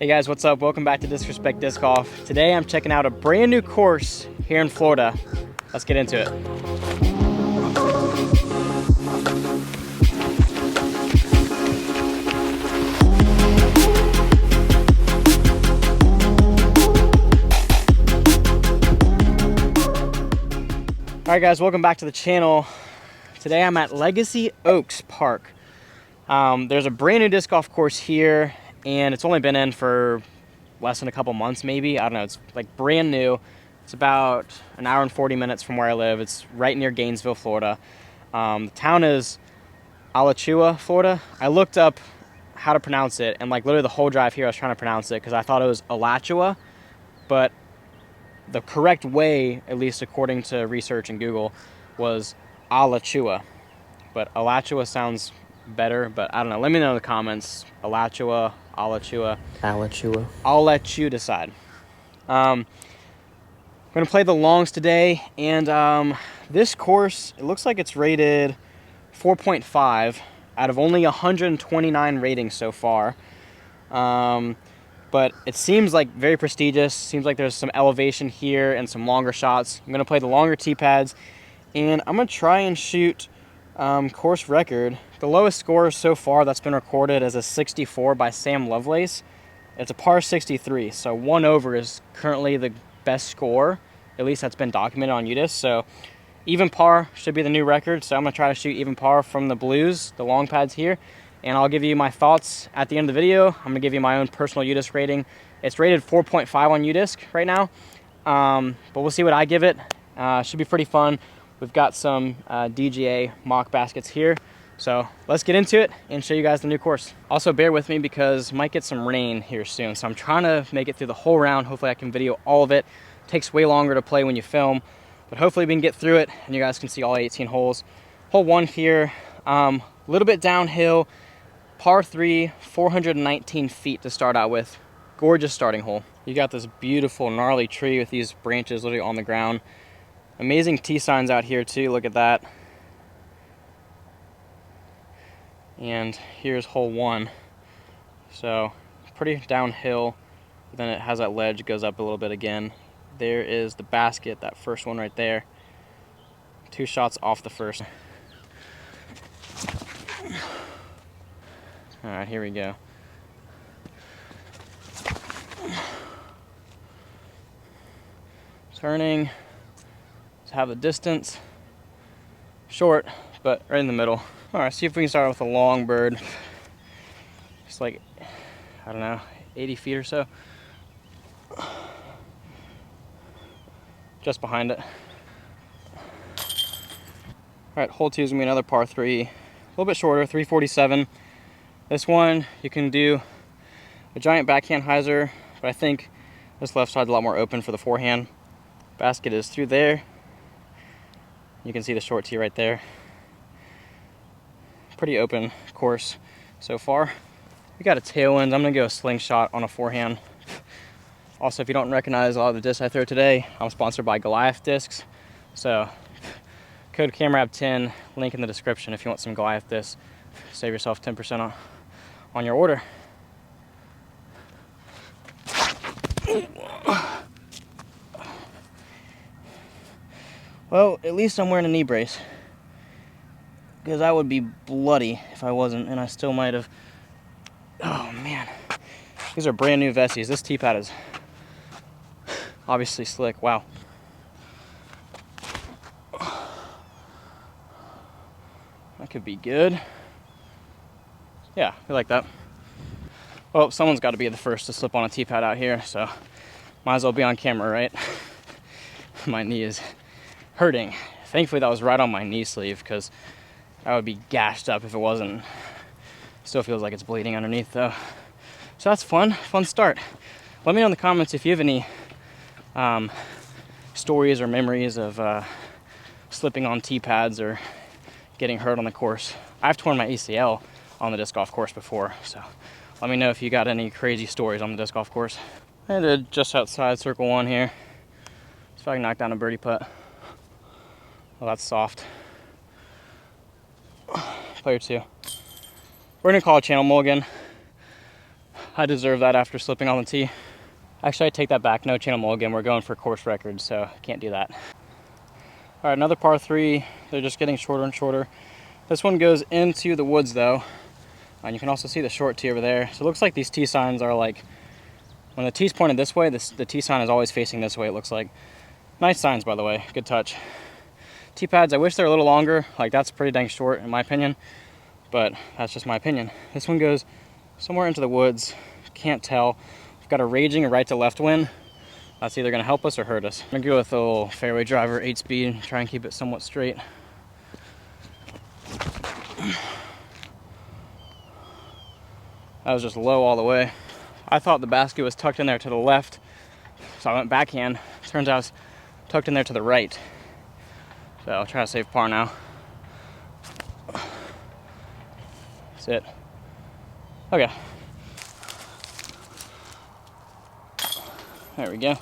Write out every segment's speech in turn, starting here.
Hey guys, what's up? Welcome back to Disrespect Disc Golf. Today I'm checking out a brand new course here in Florida. Let's get into it. Alright guys, welcome back to the channel. Today I'm at Legacy Oaks Park. There's a brand new disc golf course here, and it's only been in for less than a couple months maybe. I don't know, it's like brand new. It's about an hour and 40 minutes from where I live. It's right near Gainesville, Florida. The town is Alachua, Florida. I looked up how to pronounce it, and like literally the whole drive here I was trying to pronounce it because I thought it was Alachua, but the correct way, at least according to research and Google, was Alachua. But Alachua sounds better, but I don't know. Let me know in the comments. Alachua, Alachua. Alachua. I'll let you decide. I'm going to play the longs today, and this course, it looks like it's rated 4.5 out of only 129 ratings so far. But it seems like very prestigious. Seems like there's some elevation here and some longer shots. I'm going to play the longer tee pads, and I'm going to try and shoot course record. The lowest score so far that's been recorded is a 64 by Sam Lovelace. It's a par 63, so 1 over is currently the best score, at least that's been documented on UDisc. So even par should be the new record, so I'm going to try to shoot even par from the blues, the long pads here, and I'll give you my thoughts at the end of the video. I'm going to give you my own personal UDisc rating. It's rated 4.5 on UDisc right now, but we'll see what I give it. Should be pretty fun. We've got some DGA mock baskets here. So let's get into it and show you guys the new course. Also bear with me because might get some rain here soon. So I'm trying to make it through the whole round. Hopefully I can video all of it. Takes way longer to play when you film, but hopefully we can get through it and you guys can see all 18 holes. Hole 1 here, a little bit downhill, par 3, 419 feet to start out with. Gorgeous starting hole. You got this beautiful gnarly tree with these branches literally on the ground. Amazing tee signs out here too, look at that. And here's hole 1. So pretty downhill, then it has that ledge, goes up a little bit again. There is the basket, that first one right there. 2 shots off the first. All right, here we go. Turning. Have the distance short, but right in the middle. All right, see if we can start with a long bird. It's like, I don't know, 80 feet or so. Just behind it. All right, hole 2 is gonna be another par 3, a little bit shorter, 347. This one you can do a giant backhand hyzer, but I think this left side's a lot more open for the forehand. Basket is through there. You can see the short tee right there. Pretty open course so far. We got a tailwind. I'm gonna go a slingshot on a forehand. Also, if you don't recognize a lot of the discs I throw today, I'm sponsored by Goliath discs. So code CAMRAB10, link in the description if you want some Goliath discs. Save yourself 10% on your order. Well, at least I'm wearing a knee brace, because I would be bloody if I wasn't, and I still might have. Oh man, these are brand new Vesties. This tee pad is obviously slick. Wow. That could be good. Yeah, I like that. Well, someone's got to be the first to slip on a tee pad out here, so might as well be on camera, right? My knee is hurting. Thankfully that was right on my knee sleeve, because I would be gashed up if it wasn't. Still feels like it's bleeding underneath though. So that's fun start. Let me know in the comments if you have any stories or memories of slipping on tee pads or getting hurt on the course. I've torn my ACL on the disc golf course before, so let me know if you got any crazy stories on the disc golf course. I did just outside circle 1 here. See if I can knock down a birdie putt. Well, that's soft. Player 2. We're gonna call it channel mulligan. I deserve that after slipping on the tee. Actually, I take that back. No channel mulligan. We're going for course record, so I can't do that. All right, another par 3. They're just getting shorter and shorter. This one goes into the woods, though. And you can also see the short tee over there. So it looks like these tee signs are like, when the tee's pointed this way, the tee sign is always facing this way, it looks like. Nice signs, by the way. Good touch. Tee pads, I wish they're a little longer. Like, that's pretty dang short, in my opinion. But that's just my opinion. This one goes somewhere into the woods. Can't tell. We've got a raging right to left wind. That's either going to help us or hurt us. I'm going to go with a little fairway driver, 8-speed, try and keep it somewhat straight. That was just low all the way. I thought the basket was tucked in there to the left, so I went backhand. Turns out it's tucked in there to the right. So I'll try to save par now. That's it. Okay. There we go.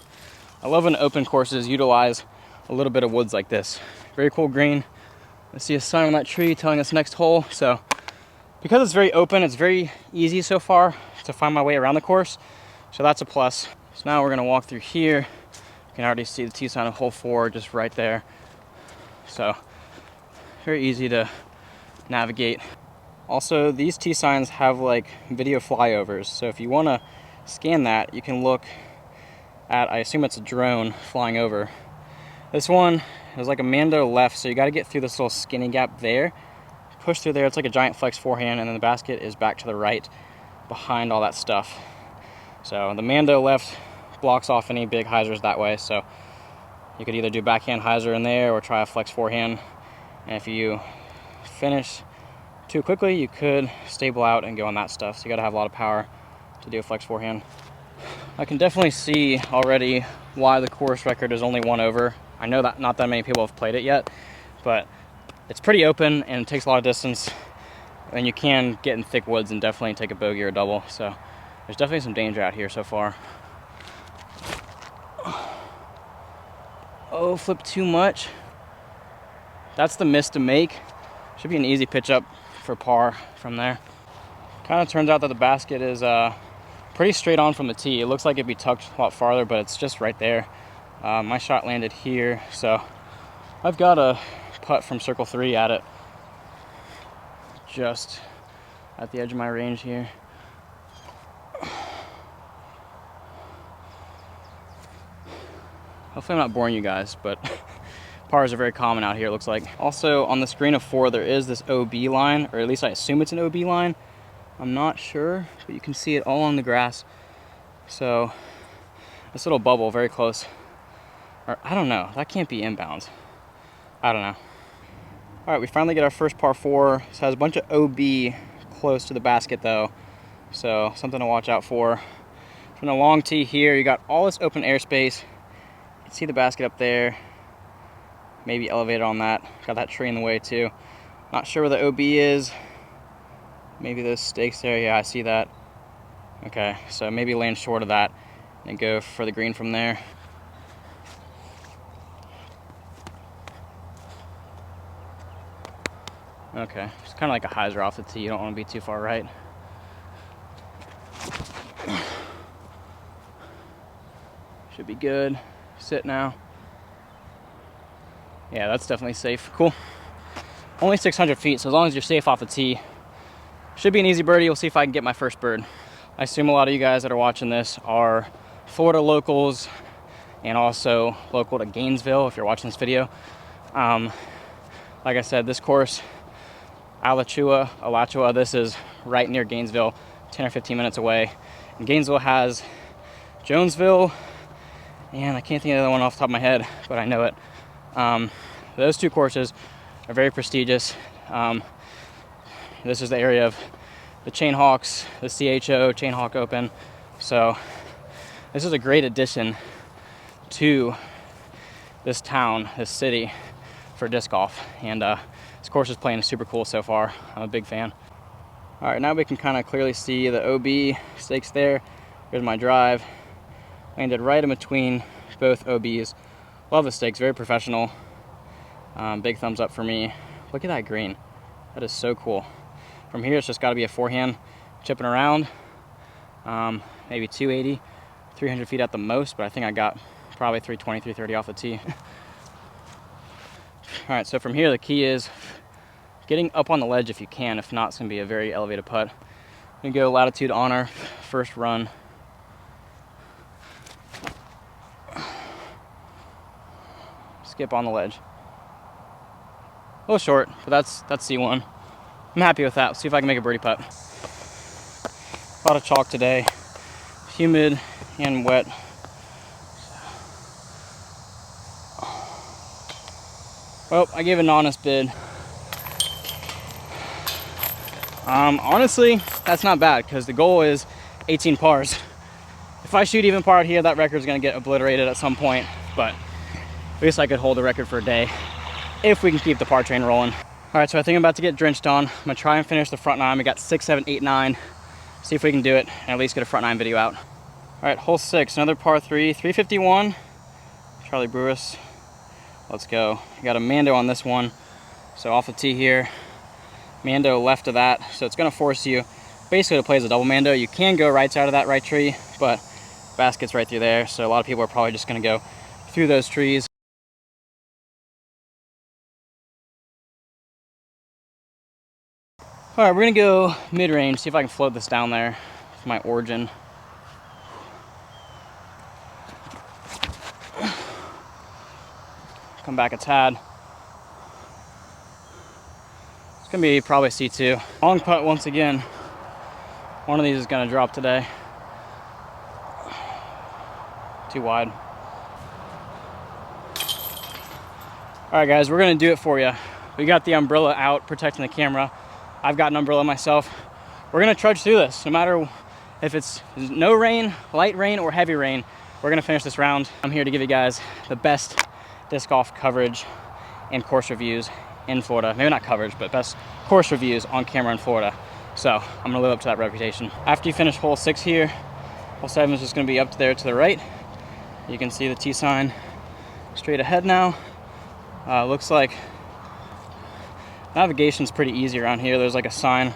I love when open courses utilize a little bit of woods like this. Very cool green. I see a sign on that tree telling us next hole. So because it's very open, it's very easy so far to find my way around the course. So that's a plus. So now we're gonna walk through here. You can already see the tee sign of hole 4 just right there. So very easy to navigate. Also, these tee signs have like video flyovers. So if you wanna scan that, you can look at, I assume it's a drone flying over. This one is like a Mando left, so you gotta get through this little skinny gap there. Push through there, it's like a giant flex forehand, and then the basket is back to the right behind all that stuff. So the Mando left blocks off any big hyzers that way, so you could either do backhand hyzer in there or try a flex forehand. And if you finish too quickly, you could stable out and go on that stuff. So you gotta have a lot of power to do a flex forehand. I can definitely see already why the course record is only 1 over. I know that not that many people have played it yet, but it's pretty open and it takes a lot of distance, and you can get in thick woods and definitely take a bogey or a double. So there's definitely some danger out here so far. Oh, flip too much. That's the miss to make. Should be an easy pitch up for par from there. Kind of turns out that the basket is pretty straight on from the tee. It looks like it'd be tucked a lot farther, but it's just right there. My shot landed here, so I've got a putt from circle 3 at it, just at the edge of my range here. Hopefully I'm not boring you guys, but pars are very common out here, it looks like. Also, on the screen of 4, there is this OB line, or at least I assume it's an OB line. I'm not sure, but you can see it all on the grass. So this little bubble very close, or I don't know, that can't be inbounds. I don't know. All right, we finally get our first par 4. This has a bunch of OB close to the basket though, so something to watch out for. From the long tee here, you got all this open airspace. You can see the basket up there, maybe elevated on that. Got that tree in the way too. Not sure where the OB is. Maybe those stakes there, yeah, I see that. Okay, so maybe land short of that and go for the green from there. Okay, it's kind of like a hyzer off the tee. You don't want to be too far right. Should be good. Sit now. Yeah, that's definitely safe. Cool. Only 600 feet, so as long as you're safe off the tee, should be an easy birdie. We'll see if I can get my first bird. I assume a lot of you guys that are watching this are Florida locals and also local to Gainesville if you're watching this video. Like I said, this course, Alachua, this is right near Gainesville, 10 or 15 minutes away. And Gainesville has Jonesville, and I can't think of the other one off the top of my head, but I know it. Those 2 courses are very prestigious. This is the area of the Chain Hawks, the CHO, Chain Hawk Open. So this is a great addition to this town, this city, for disc golf. And this course is playing super cool so far. I'm a big fan. All right, now we can kind of clearly see the OB stakes there. Here's my drive. Landed right in between both OBs. Love the stakes, very professional. Big thumbs up for me. Look at that green. That is so cool. From here, it's just got to be a forehand chipping around. maybe 280, 300 feet at the most, but I think I got probably 320, 330 off the tee. All right, so from here, the key is getting up on the ledge if you can. If not, it's gonna be a very elevated putt. I'm gonna go latitude on our first run. Skip on the ledge. A little short, but that's C1. I'm happy with that. Let's see if I can make a birdie putt. A lot of chalk today, humid and wet. Well, I gave an honest bid. Honestly, that's not bad because the goal is 18 pars. If I shoot even par out here, that record is going to get obliterated at some point, but at least I could hold the record for a day if we can keep the par train rolling. All right, so I think I'm about to get drenched on. I'm gonna try and finish the front nine. We got 6, 7, 8, 9. See if we can do it and at least get a front nine video out. All right, hole 6, another par 3, 351. Charlie Brewis. Let's go. I got a Mando on this one. So off the tee here, Mando left of that. So it's gonna force you basically to play as a double Mando. You can go right side of that right tree, but basket's right through there. So a lot of people are probably just gonna go through those trees. All right, we're gonna go mid-range, see if I can float this down there with my origin. Come back a tad. It's gonna be probably C2. Long putt once again. One of these is gonna drop today. Too wide. All right, guys, we're gonna do it for you. We got the umbrella out, protecting the camera. I've got an umbrella myself. We're gonna trudge through this. No matter if it's no rain, light rain, or heavy rain, we're gonna finish this round. I'm here to give you guys the best disc golf coverage and course reviews in Florida. Maybe not coverage, but best course reviews on camera in Florida. So I'm gonna live up to that reputation. After you finish hole 6 here, hole 7 is just gonna be up there to the right. You can see the T sign straight ahead now. Looks like navigation's pretty easy around here. There's like a sign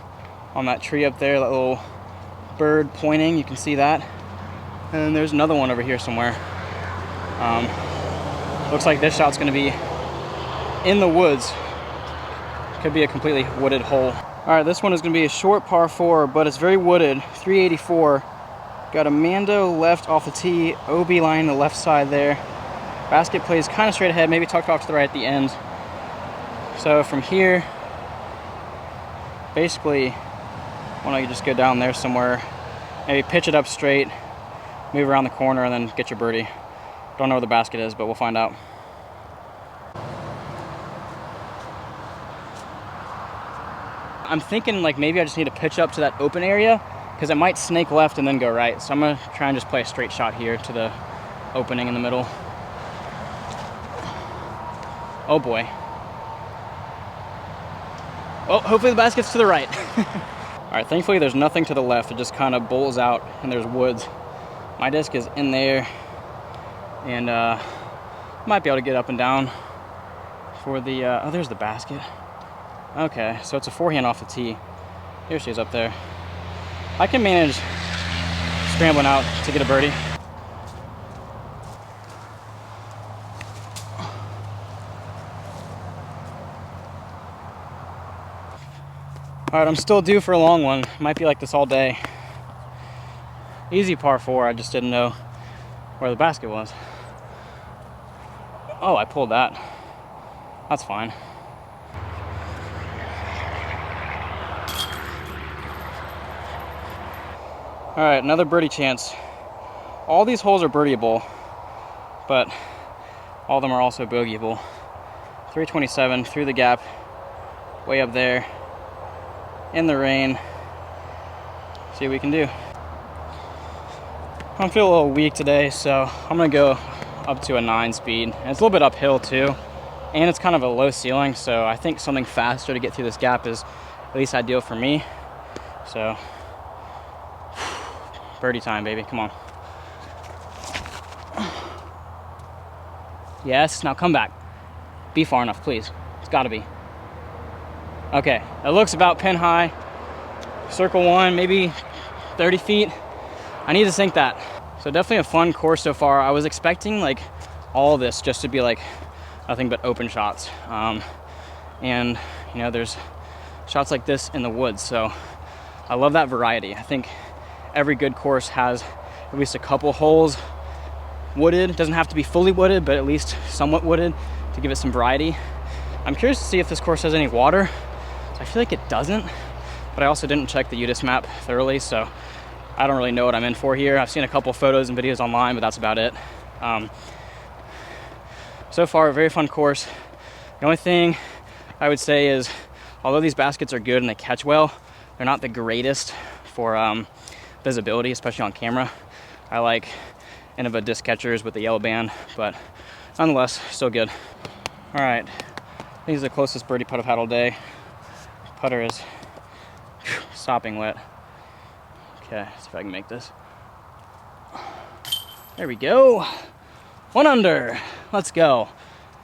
on that tree up there, that little bird pointing, you can see that. And then there's another one over here somewhere. Looks like this shot's gonna be in the woods. Could be a completely wooded hole. All right, this one is gonna be a short par 4, but it's very wooded, 384. Got a Mando left off the tee, OB line the left side there. Basket plays kind of straight ahead, maybe tucked off to the right at the end. So from here, basically, why don't you just go down there somewhere, maybe pitch it up straight, move around the corner, and then get your birdie. Don't know where the basket is, but we'll find out. I'm thinking like maybe I just need to pitch up to that open area because it might snake left and then go right. So I'm gonna try and just play a straight shot here to the opening in the middle. Oh boy. Well, hopefully the basket's to the right. All right, thankfully there's nothing to the left. It just kind of bowls out and there's woods. My disc is in there and might be able to get up and down for the, oh, there's the basket. Okay, so it's a forehand off the tee. Here she is up there. I can manage scrambling out to get a birdie. All right, I'm still due for a long one. Might be like this all day. Easy par 4, I just didn't know where the basket was. Oh, I pulled that. That's fine. All right, another birdie chance. All these holes are birdieable, but all of them are also bogeyable. 327 through the gap, way up there, in the rain. See what we can do. I'm feeling a little weak today, so I'm gonna go up to a 9 speed. And it's a little bit uphill too, and it's kind of a low ceiling, so I think something faster to get through this gap is at least ideal for me. So, birdie time, baby, come on. Yes, now come back. Be far enough, please. It's gotta be. Okay, it looks about pin high. Circle 1, maybe 30 feet. I need to sink that. So definitely a fun course so far. I was expecting like all this just to be like nothing but open shots. And you know, there's shots like this in the woods. So I love that variety. I think every good course has at least a couple holes wooded. It doesn't have to be fully wooded, but at least somewhat wooded to give it some variety. I'm curious to see if this course has any water. I feel like it doesn't, but I also didn't check the UDIS map thoroughly, so I don't really know what I'm in for here. I've seen a couple photos and videos online, but that's about it. So far, a very fun course. The only thing I would say is, although these baskets are good and they catch well, they're not the greatest for visibility, especially on camera. I like Innova disc catchers with the yellow band, but nonetheless, still good. All right, I think it's the closest birdie putt I've had all day. Putter is sopping wet. Okay, see if I can make this. There we go. 1 under. Let's go.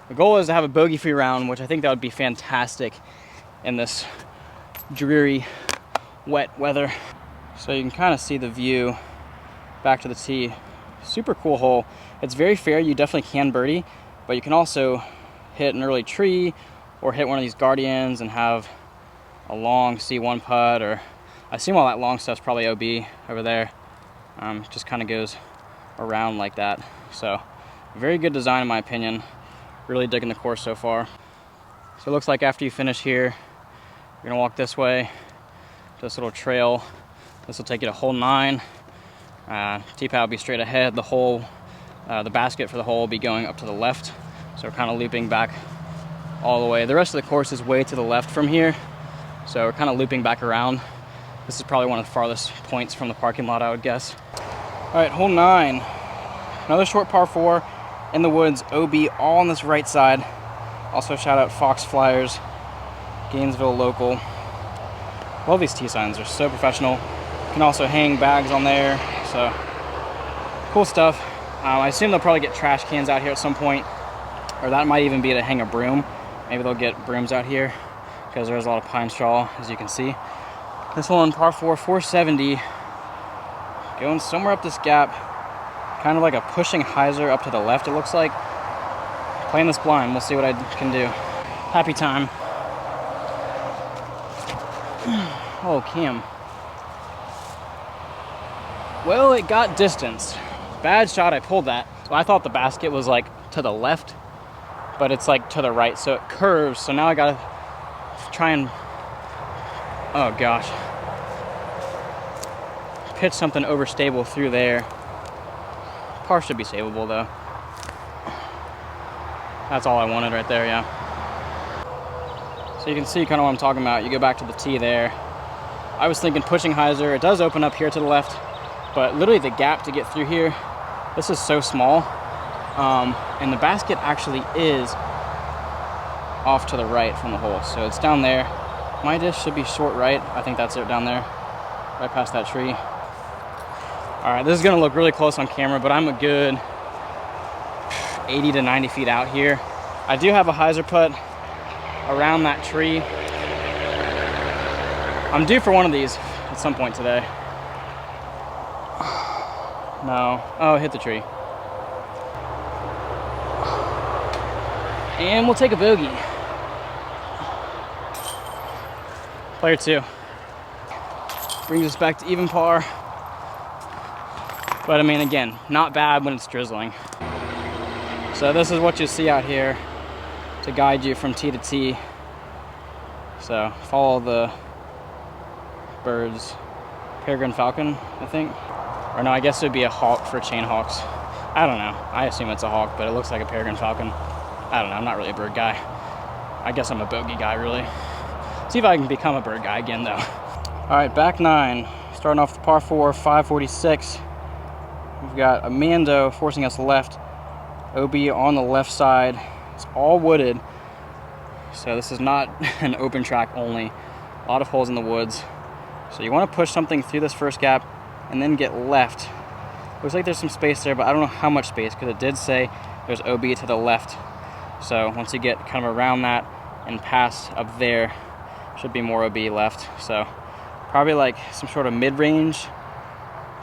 The goal is to have a bogey-free round, which I think that would be fantastic in this dreary, wet weather. So you can kind of see the view back to the tee. Super cool hole. It's very fair. You definitely can birdie, but you can also hit an early tree or hit one of these guardians and have a long C1 putt, or I assume all that long stuff's probably OB over there. Just kind of goes around like that. So very good design in my opinion. Really digging the course so far. So it looks like after you finish here, you're gonna walk this way to this little trail. This will take you to hole 9. Tee pad will be straight ahead. The hole, the basket for the hole will be going up to the left. So we're kind of looping back all the way. The rest of the course is way to the left from here. So we're kind of looping back around. This is probably one of the farthest points from the parking lot, I would guess. All right, hole 9. Another short par 4 in the woods, OB, all on this right side. Also shout out Fox Flyers, Gainesville local. Love these tee signs, they're so professional. You can also hang bags on there, so cool stuff. I assume they'll probably get trash cans out here at some point, or that might even be to hang a broom. Maybe they'll get brooms out here because there's a lot of pine straw, as you can see. This one, par 4, 470, going somewhere up this gap, kind of like a pushing hyzer up to the left, it looks like. Playing this blind, we'll see what I can do. Happy time. Oh, Cam. Well, it got distance. Bad shot, I pulled that. So I thought the basket was like to the left, but it's like to the right, so it curves. So now I gotta try and, oh gosh, pitch something overstable through there. Par should be savable though. That's all I wanted right there, yeah. So you can see kind of what I'm talking about. You go back to the tee there. I was thinking pushing hyzer. It does open up here to the left, but literally the gap to get through here, this is so small. And the basket actually is off to the right from the hole. So it's down there. My disc should be short right. I think that's it down there, right past that tree. All right, this is gonna look really close on camera, but I'm a good 80 to 90 feet out here. I do have a hyzer putt around that tree. I'm due for one of these at some point today. No, oh, hit the tree. And we'll take a bogey. Player 2. Brings us back to even par. But I mean, again, not bad when it's drizzling. So this is what you see out here to guide you from tee to tee. So follow the birds. Peregrine falcon, I think. Or no, I guess it would be a hawk for chain hawks. I don't know. I assume it's a hawk, but it looks like a peregrine falcon. I don't know. I'm not really a bird guy. I guess I'm a bogey guy, really. See if I can become a bird guy again, though. All right, back 9. Starting off the par 4, 546. We've got a Mando forcing us left. OB on the left side. It's all wooded. So this is not an open track only. A lot of holes in the woods. So you want to push something through this first gap and then get left. Looks like there's some space there, but I don't know how much space because it did say there's OB to the left. So once you get kind of around that and past up there, should be more OB left. So probably like some sort of mid-range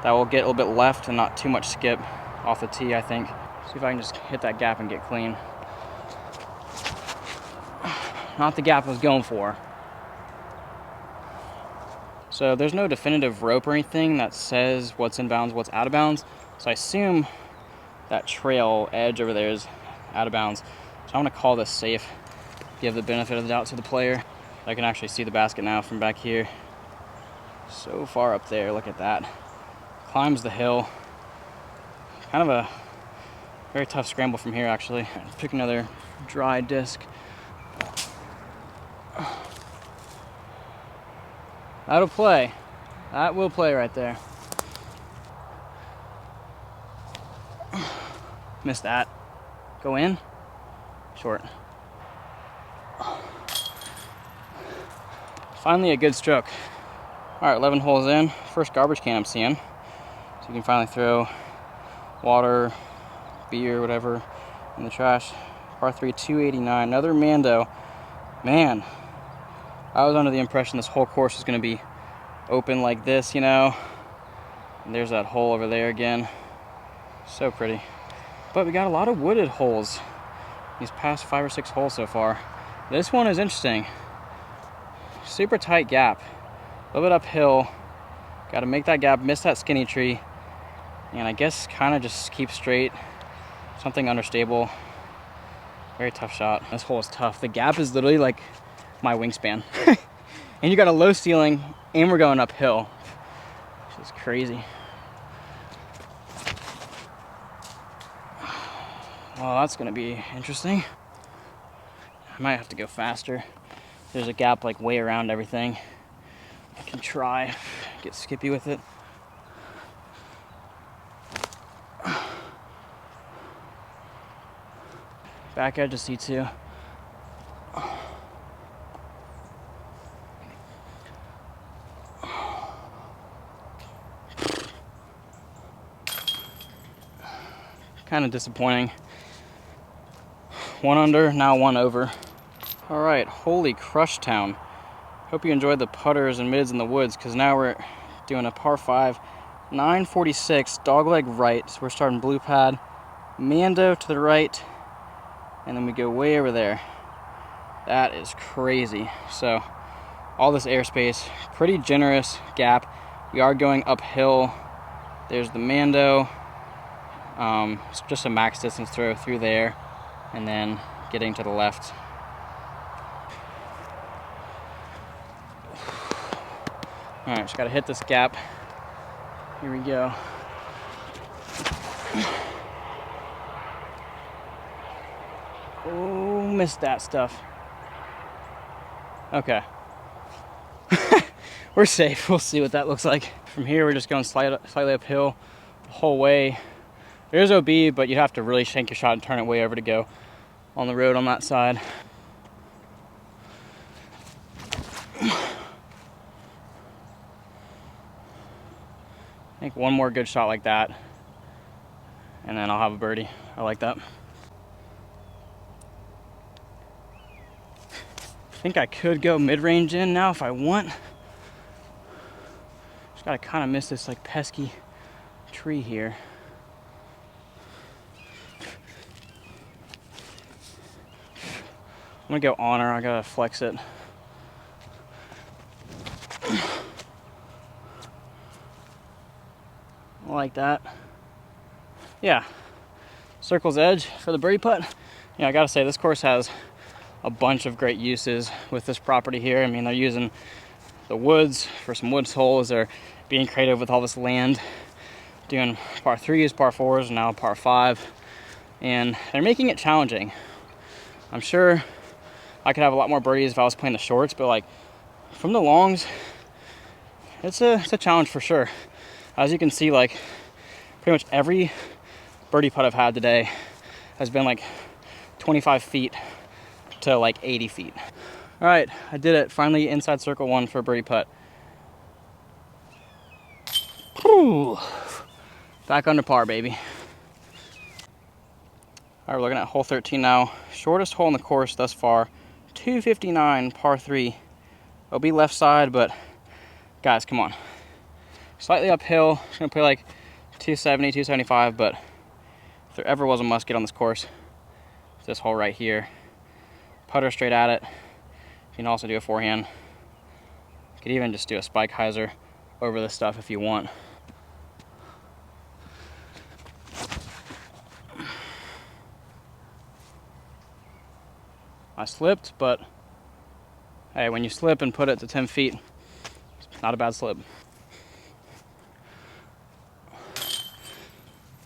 that will get a little bit left and not too much skip off the tee, I think. See if I can just hit that gap and get clean. Not the gap I was going for. So there's no definitive rope or anything that says what's in bounds, what's out of bounds. So I assume that trail edge over there is out of bounds. So I'm gonna call this safe, give the benefit of the doubt to the player. I can actually see the basket now from back here. So far up there, look at that. Climbs the hill. Kind of a very tough scramble from here, actually. Pick another dry disc. That'll play. That will play right there. Missed that. Go in. Short. Finally a good stroke. All right, 11 holes in. First garbage can I'm seeing. So you can finally throw water, beer, whatever in the trash. Par 3, 289. Another Mando. Man, I was under the impression this whole course was going to be open like this, you know. And there's that hole over there again. So pretty. But we got a lot of wooded holes these past 5 or 6 holes so far. This one is interesting. Super tight gap. A little bit uphill. Got to make that gap, miss that skinny tree. And I guess kind of just keep straight. Something understable. Very tough shot. This hole is tough. The gap is literally like my wingspan. And you got a low ceiling and we're going uphill. Which is crazy. Well, that's gonna be interesting. I might have to go faster. There's a gap like way around everything. I can try, get skippy with it. Back edge of C2. Kind of disappointing. 1 under, now 1 over. All right, holy crush town. Hope you enjoyed the putters and mids in the woods, because now we're doing a par 5, 946, dogleg right. So we're starting blue pad, Mando to the right, and then we go way over there. That is crazy. So all this airspace, pretty generous gap. We are going uphill. There's the Mando. It's just a max distance throw through there, and then getting to the left. All right, just gotta hit this gap. Here we go. Oh, missed that stuff. Okay. We're safe. We'll see what that looks like. From here, we're just going slightly uphill the whole way. There's OB, but you have to really shank your shot and turn it way over to go on the road on that side. I think one more good shot like that, and then I'll have a birdie. I like that. I think I could go mid-range in now if I want. Just gotta kind of miss this like pesky tree here. I'm gonna go on her, I gotta flex it. Like that. Yeah, circle's edge for the birdie putt. Yeah, I gotta say this course has a bunch of great uses with this property here. I mean, they're using the woods for some woods holes. They're being creative with all this land, doing par 3s, par 4s, and now par 5, and they're making it challenging. I'm sure I could have a lot more birdies if I was playing the shorts, but like from the longs, it's a challenge for sure. As you can see, like pretty much every birdie putt I've had today has been like 25 feet to like 80 feet. All right, I did it. Finally inside circle 1 for a birdie putt. Whew. Back under par, baby. All right, we're looking at hole 13 now. Shortest hole in the course thus far, 259, par 3. It'll be left side, but guys, come on. Slightly uphill. Just gonna play like 270, 275, but if there ever was a musket on this course, it's this hole right here. Putter straight at it. You can also do a forehand. You could even just do a spike hyzer over this stuff if you want. I slipped, but hey, when you slip and put it to 10 feet, it's not a bad slip.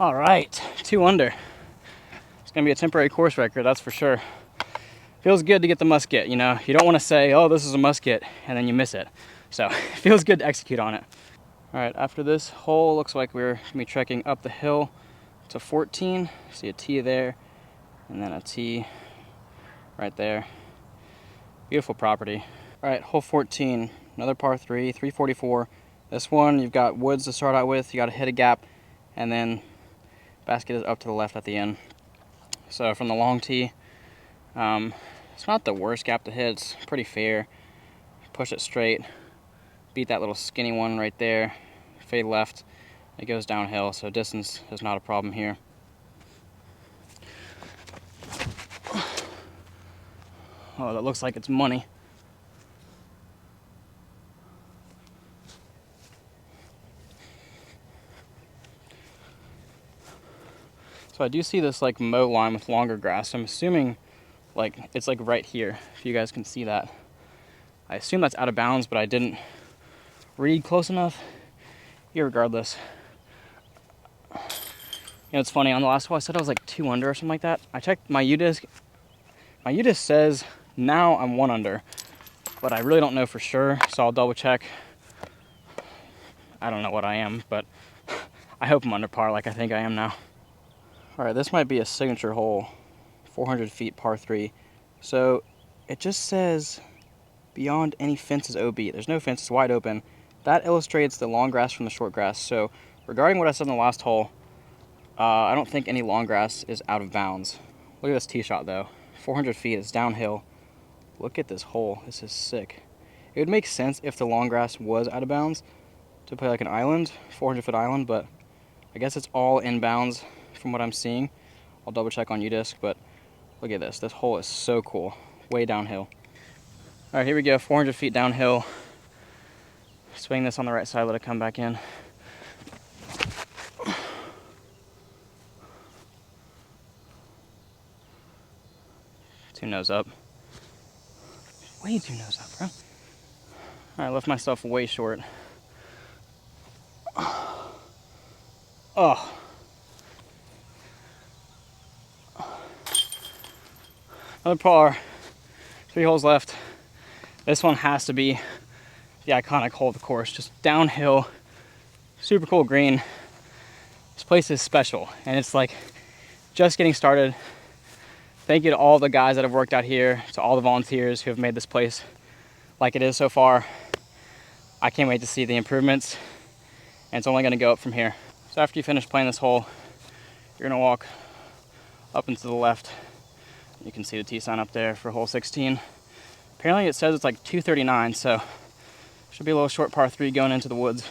All right, 2 under. It's gonna be a temporary course record, that's for sure. Feels good to get the musket, you know. You don't want to say, oh, this is a musket, and then you miss it. So it feels good to execute on it. All right, after this hole, looks like we're gonna be trekking up the hill to 14. See a T there, and then a T right there. Beautiful property. All right, hole 14, another par 3, 344. This one, you've got woods to start out with. You got to hit a gap, and then basket is up to the left at the end. So from the long tee, it's not the worst gap to hit. It's pretty fair. Push it straight, beat that little skinny one right there, fade left. It goes downhill, so distance is not a problem here. Oh, that looks like it's money. So I do see this like mow line with longer grass. I'm assuming like it's like right here, if you guys can see that. I assume that's out of bounds, but I didn't read close enough. Irregardless. You know, it's funny, on the last hole I said I was like 2 under or something like that. I checked my U-disc. My U-disc says now I'm 1 under, but I really don't know for sure, so I'll double check. I don't know what I am, but I hope I'm under par like I think I am now. All right, this might be a signature hole, 400 feet par 3. So it just says beyond any fences OB. There's no fence, it's wide open. That illustrates the long grass from the short grass. So regarding what I said in the last hole, I don't think any long grass is out of bounds. Look at this tee shot though, 400 feet, it's downhill. Look at this hole, this is sick. It would make sense if the long grass was out of bounds to play like an island, 400-foot island, but I guess it's all in bounds from what I'm seeing. I'll double check on U-disc, but look at this. This hole is so cool, way downhill. All right, here we go, 400 feet downhill. Swing this on the right side, let it come back in. Two nose up. Way too nose up, bro. All right, left myself way short. Oh. Another par. 3 holes left. This one has to be the iconic hole of the course. Just downhill, super cool green. This place is special, and it's like just getting started. Thank you to all the guys that have worked out here, to all the volunteers who have made this place like it is so far. I can't wait to see the improvements, and it's only gonna go up from here. So after you finish playing this hole, you're gonna walk up and to the left. You can see the T sign up there for hole 16. Apparently it says it's like 239, so should be a little short par 3 going into the woods.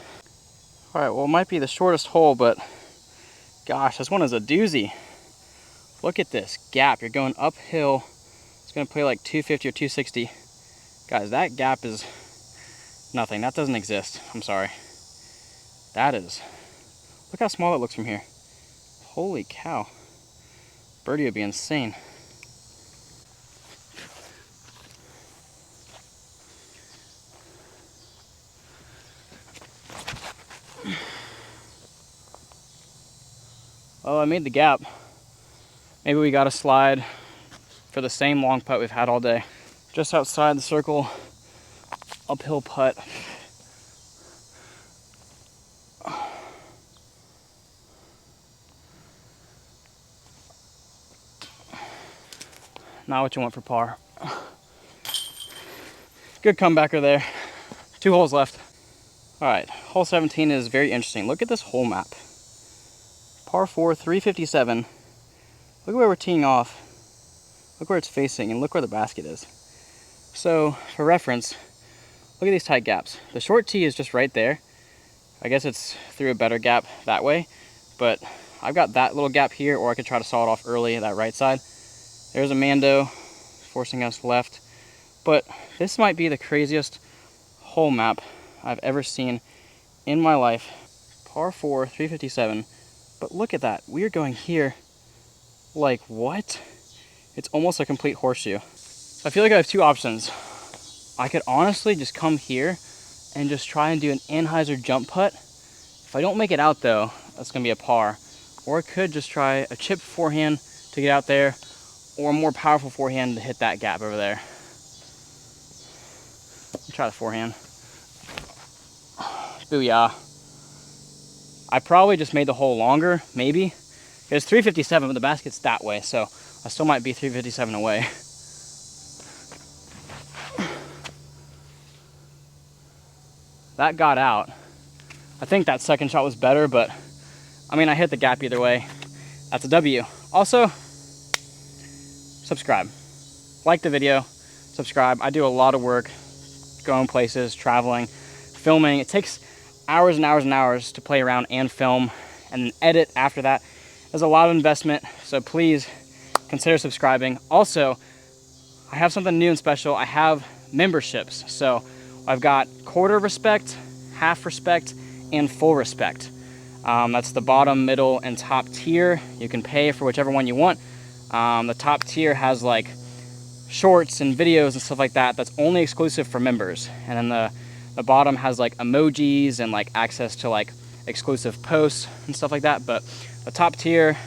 All right, well, it might be the shortest hole, but gosh, this one is a doozy. Look at this gap. You're going uphill. It's gonna play like 250 or 260. Guys, that gap is nothing. That doesn't exist. I'm sorry. That is, look how small it looks from here. Holy cow. Birdie would be insane. Oh, I made the gap. Maybe we got a slide for the same long putt we've had all day. Just outside the circle, uphill putt. Not what you want for par. Good comebacker there. 2 holes left. All right, hole 17 is very interesting. Look at this hole map. Par 4, 357. Look where we're teeing off. Look where it's facing, and look where the basket is. So, for reference, look at these tight gaps. The short tee is just right there, I guess it's through a better gap that way, but I've got that little gap here, or I could try to saw it off early, that right side. There's a Mando forcing us left, but this might be the craziest hole map I've ever seen in my life. Par 4, 357, but look at that. We're going here, like what? It's almost a complete horseshoe. I feel like I have two options. I could honestly just come here and just try and do an anhyzer jump putt. If I don't make it out though, that's gonna be a par. Or I could just try a chipped forehand to get out there, or a more powerful forehand to hit that gap over there. Let's try the forehand. Booyah. I probably just made the hole longer, maybe. It's 357, but the basket's that way, so I still might be 357 away. That got out. I think that second shot was better, but I mean, I hit the gap either way. That's a W. Also, subscribe. Like the video, subscribe. I do a lot of work, going places, traveling, filming. It takes hours and hours and hours to play around and film and edit after that. There's a lot of investment, so please consider subscribing. Also, I have something new and special. I have memberships. So I've got quarter respect, half respect, and full respect. That's the bottom, middle, and top tier. You can pay for whichever one you want. The top tier has like shorts and videos and stuff like that. That's only exclusive for members. And then the bottom has like emojis and like access to like exclusive posts and stuff like that. But the top tier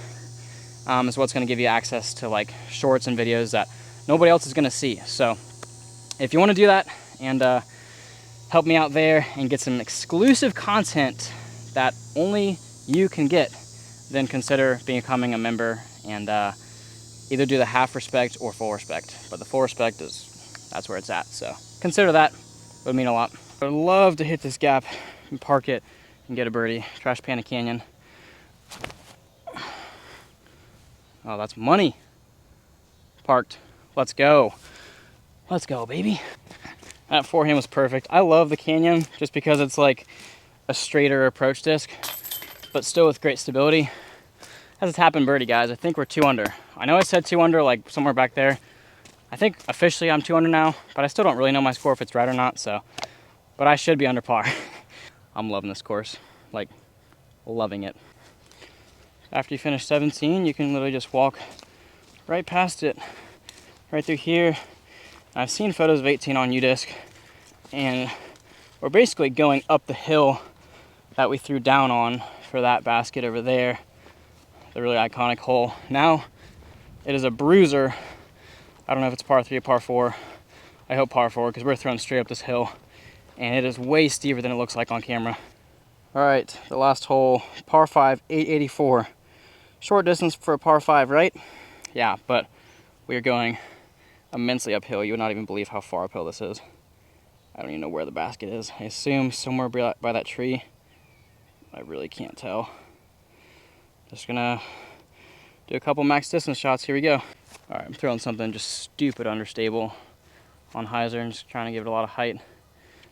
is what's going to give you access to like shorts and videos that nobody else is going to see. So if you want to do that and help me out there and get some exclusive content that only you can get, then consider becoming a member and either do the half respect or full respect. But the full respect that's where it's at. So consider that. It would mean a lot. I'd love to hit this gap and park it and get a birdie. Trash Panda Canyon. Oh, that's money. Parked. Let's go. Let's go, baby. That forehand was perfect. I love the Canyon just because it's like a straighter approach disc, but still with great stability. Has a tap and birdie, guys. I think we're 2 under. I know I said 2 under like somewhere back there. I think officially I'm 2 under now, but I still don't really know my score if it's right or not, so. But I should be under par. I'm loving this course, like loving it. After you finish 17, you can literally just walk right past it, right through here. I've seen photos of 18 on UDisc, and we're basically going up the hill that we threw down on for that basket over there, the really iconic hole. Now it is a bruiser. I don't know if it's par 3 or par 4. I hope par 4 because we're throwing straight up this hill, and it is way steeper than it looks like on camera. All right, the last hole, par 5, 884. Short distance for a par 5, right? Yeah, but we are going immensely uphill. You would not even believe how far uphill this is. I don't even know where the basket is. I assume somewhere by that tree. I really can't tell. Just gonna do a couple max distance shots. Here we go. All right, I'm throwing something just stupid understable on hyzer and just trying to give it a lot of height.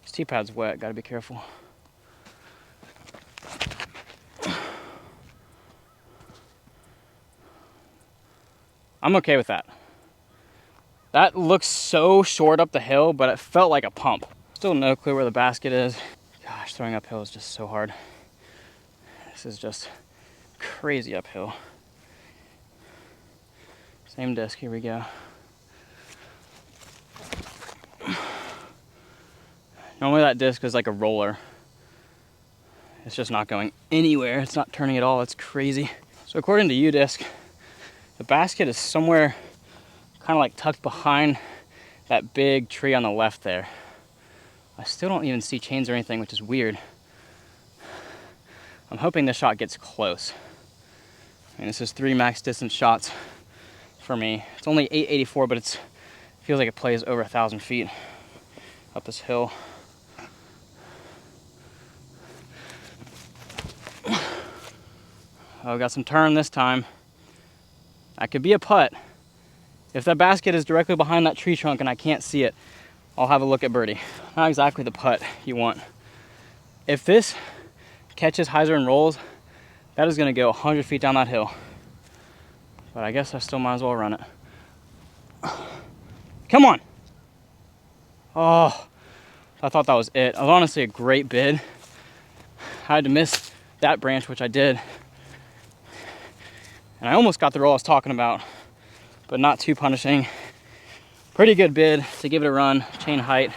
This tee pad's wet, gotta be careful. I'm okay with that. That looks so short up the hill, but it felt like a pump. Still no clue where the basket is. Gosh, throwing uphill is just so hard. This is just crazy uphill. Same disc, here we go. Normally that disc is like a roller. It's just not going anywhere. It's not turning at all, it's crazy. So according to UDisc, the basket is somewhere kind of like tucked behind that big tree on the left there. I still don't even see chains or anything, which is weird. I'm hoping this shot gets close. I mean, this is 3 max distance shots for me. It's only 884, but it feels like it plays over 1,000 feet up this hill. Oh, got some turn this time. That could be a putt. If that basket is directly behind that tree trunk and I can't see it, I'll have a look at birdie. Not exactly the putt you want. If this catches, hyzer, and rolls, that is gonna go 100 feet down that hill. But I guess I still might as well run it. Come on. Oh, I thought that was it. It was honestly a great bid. I had to miss that branch, which I did. And I almost got the roll I was talking about, but not too punishing. Pretty good bid to give it a run, chain height,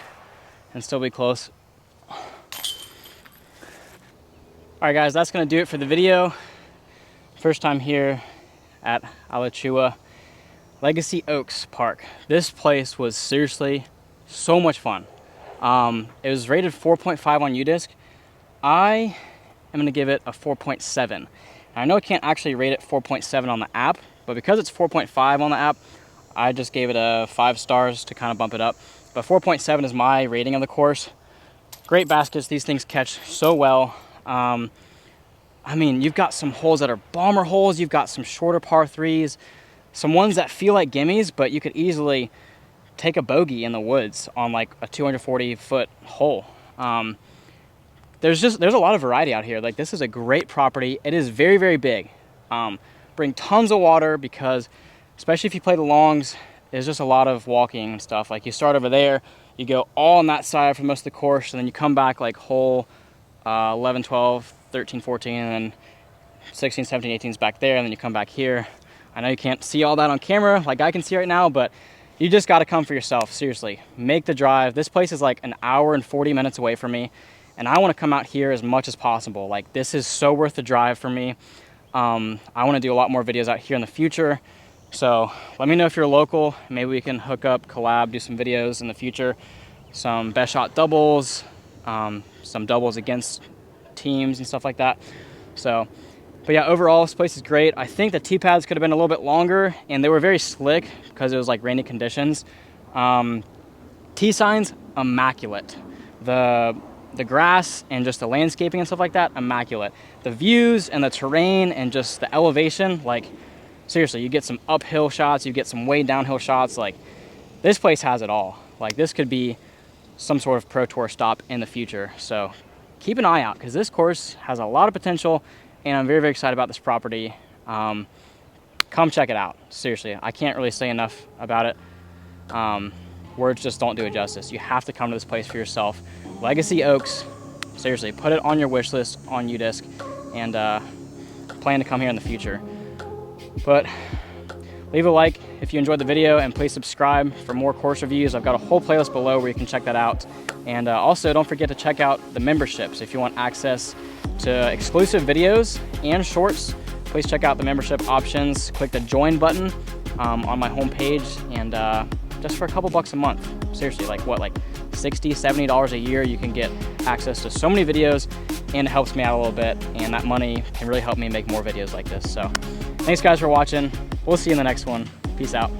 and still be close. All right guys, that's gonna do it for the video. First time here at Alachua Legacy Oaks Park. This place was seriously so much fun. It was rated 4.5 on UDisc. I am gonna give it a 4.7. I know I can't actually rate it 4.7 on the app, but because it's 4.5 on the app, I just gave it a 5 stars to kind of bump it up. But 4.7 is my rating of the course. Great baskets, these things catch so well. I mean, you've got some holes that are bomber holes, you've got some shorter par 3s, some ones that feel like gimmies, but you could easily take a bogey in the woods on like a 240-foot hole. There's a lot of variety out here. Like, this is a great property. It is very, very big. Bring tons of water because, especially if you play the longs, there's just a lot of walking and stuff. Like, you start over there, you go all on that side for most of the course, and then you come back like hole 11, 12, 13, 14, and then 16, 17, 18 is back there, and then you come back here. I know you can't see all that on camera like I can see right now, but you just got to come for yourself. Seriously, make the drive. This place is like an hour and 40 minutes away from me, and I want to come out here as much as possible. Like, this is so worth the drive for me. I want to do a lot more videos out here in the future, so let me know if you're local. Maybe we can hook up, collab, do some videos in the future, some best shot doubles, some doubles against teams and stuff like that. So, but yeah, overall this place is great. I think the tee pads could have been a little bit longer, and they were very slick because it was like rainy conditions. Tee signs, immaculate. The grass and just the landscaping and stuff like that, immaculate. The views and the terrain and just the elevation, like, seriously, you get some uphill shots, you get some way downhill shots. Like, this place has it all. Like, this could be some sort of pro tour stop in the future. So keep an eye out, because this course has a lot of potential, and I'm very, very excited about this property. Come check it out. Seriously, I can't really say enough about it. Words just don't do it justice. You have to come to this place for yourself. Legacy Oaks, seriously, put it on your wish list on UDisc, and plan to come here in the future. But leave a like if you enjoyed the video, and please subscribe for more course reviews. I've got a whole playlist below where you can check that out. And also, don't forget to check out the memberships. If you want access to exclusive videos and shorts, please check out the membership options. Click the join button on my homepage, and just for a couple bucks a month, seriously, like what, like $60, $70 a year, you can get access to so many videos, and it helps me out a little bit, and that money can really help me make more videos like this. So thanks guys for watching. We'll see you in the next one. Peace out.